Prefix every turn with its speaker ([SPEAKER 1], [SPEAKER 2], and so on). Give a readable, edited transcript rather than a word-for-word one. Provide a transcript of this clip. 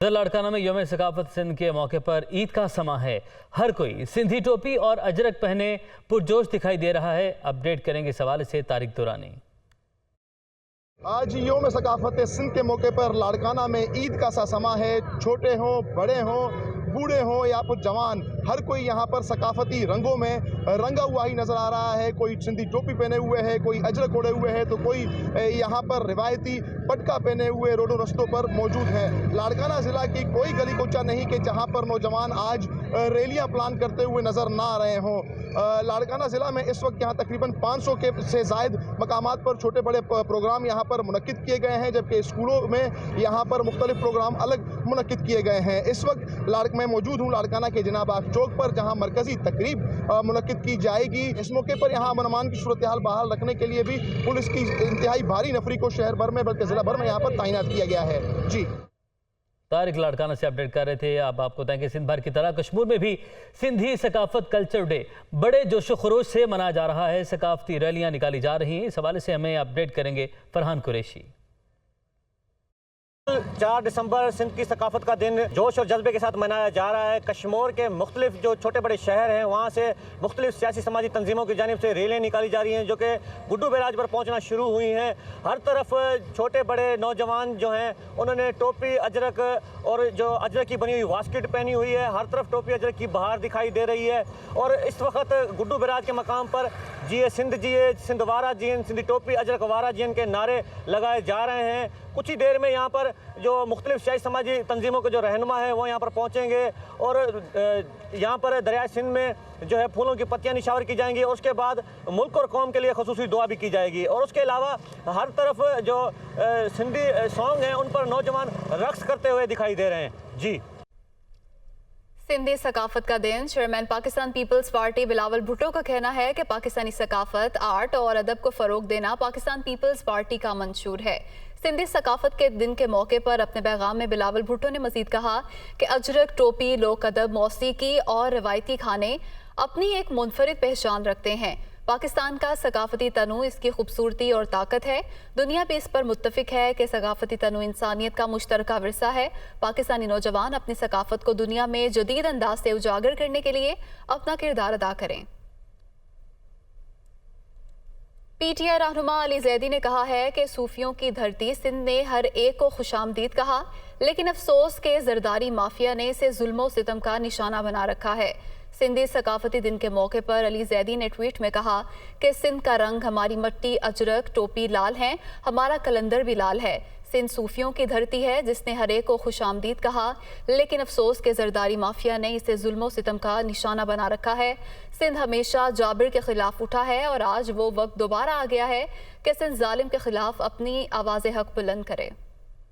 [SPEAKER 1] लाड़काना में यौम सकाफत सिंध के मौके पर ईद का समा है। हर कोई सिंधी टोपी और अजरक पहने पुरजोश दिखाई दे रहा है। अपडेट करेंगे इस हवाले से तारिक दुरानी।
[SPEAKER 2] आज यौम सकाफत सिंध के मौके पर लाड़काना में ईद का सा समा है। छोटे हों, बड़े हों, बूढ़े हों या फिर जवान, हर कोई यहाँ पर सकाफती रंगों में रंगा हुआ ही नजर आ रहा है। कोई सिंधी टोपी पहने हुए है, कोई अजरक ओढ़े हुए है, तो कोई यहाँ पर रिवायती पटका पहने हुए रोडों रस्तों पर मौजूद है। लाड़काना जिला की कोई गली कोचा नहीं कि जहाँ पर नौजवान आज रैलियाँ प्लान करते हुए नजर ना आ रहे हों। लाड़काना जिला में इस वक्त यहाँ तकरीबन 500 के से जायद मकामात पर छोटे बड़े प्रोग्राम यहाँ पर मुनक्किद किए गए हैं, जबकि स्कूलों में यहाँ पर मुख्तलिफ प्रोग्राम अलग मुनक्किद किए गए हैं। इस वक्त मैं मौजूद हूँ लाड़काना के जिनाबाग चौक पर, जहाँ मरकजी तकरीब मुनक्किद की जाएगी। इस मौके पर यहाँ अमन की सूरत हाल बहाल रखने के लिए भी पुलिस की इंतहाई भारी नफरी को शहर भर में बल्कि जिला भर में यहाँ पर तैनात किया गया है। जी,
[SPEAKER 1] तारिक लाड़काना से अपडेट कर रहे थे। अब आपको बताएं कि सिंध भर की तरह कश्मीर में भी सिंधी सकाफत कल्चर डे बड़े जोशो खरोश से मनाया जा रहा है। सकाफती रैलियां निकाली जा रही हैं। इस हवाले से हमें अपडेट करेंगे फरहान कुरैशी।
[SPEAKER 3] 4 दिसंबर सिंध की सकाफत का दिन जोश और जज्बे के साथ मनाया जा रहा है। कश्मीर के मुख्तलिफ जो छोटे बड़े शहर हैं वहाँ से मुख्तलिफ सियासी समाजी तंजीमों की जानिब से रैलियाँ निकाली जा रही हैं, जो कि गुड्डू बैराज पर पहुँचना शुरू हुई हैं। हर तरफ छोटे बड़े नौजवान जो हैं उन्होंने टोपी अजरक और जो अजरक की बनी हुई वास्किट पहनी हुई है। हर तरफ टोपी अजरक की बहार दिखाई दे रही है। और इस वक्त गुड्डू बैराज के मकाम पर जिए सिंध, जिए सिंध वारा जियन, सिंधी टोपी अजरक वारा जियन के नारे लगाए जा रहे हैं। कुछ ही देर में यहाँ पर जो मुख्तलिफ सियासी समाजी तंजीमों के जो रहनुमा हैं वो यहाँ पर पहुँचेंगे और यहाँ पर दरियाए सिंध में जो है फूलों की पत्तियाँ निछावर की जाएंगी और उसके बाद मुल्क और कौम के लिए खसूसी दुआ भी की जाएगी। और उसके अलावा हर तरफ जो सिंधी सॉन्ग हैं उन पर नौजवान रक्स करते हुए दिखाई दे रहे हैं। जी,
[SPEAKER 4] सिंधी सकाफत का दिन। चेयरमैन पाकिस्तान पीपल्स पार्टी बिलावल भुट्टो का कहना है कि पाकिस्तानी सकाफत, आर्ट और अदब को फ़रोग देना पाकिस्तान पीपल्स पार्टी का मंशूर है। सिंधी सकाफत के दिन के मौके पर अपने पैगाम में बिलावल भुट्टो ने मजीद कहा कि अजरक, टोपी, लोक अदब, मौसीकी और रवायती खाने अपनी एक मुनफरिद पहचान रखते हैं। पाकिस्तान का सकाफती तनु इसकी खूबसूरती और ताकत है। दुनिया भी इस पर मुत्तफिक है कि सकाफती तनु इंसानियत का मुश्तरका विरसा है। पाकिस्तानी नौजवान अपनी सकाफत को दुनिया में जदीद अंदाज से उजागर करने के लिए अपना किरदार अदा करें। पीटीआई रहनुमा अली जैदी ने कहा है कि सूफियों की धरती सिंध ने हर एक को खुशामदीद कहा, लेकिन अफसोस के जरदारी माफिया ने इसे जुल्म सितम का निशाना बना रखा है। सिंधी सकाफती दिन के मौके पर अली जैदी ने ट्वीट में कहा कि सिंध का रंग, हमारी मिट्टी, अजरक, टोपी लाल हैं, हमारा कलंदर भी लाल है। सिंध सूफियों की धरती है जिसने हर एक को खुशामदीद कहा, लेकिन अफसोस के जरदारी माफिया ने इसे जुल्म सितम का निशाना बना रखा है। सिंध हमेशा जाबिर के खिलाफ उठा है और आज वो वक्त दोबारा आ गया है कि सिंध जालिम के खिलाफ अपनी आवाज़ हक बुलंद करे।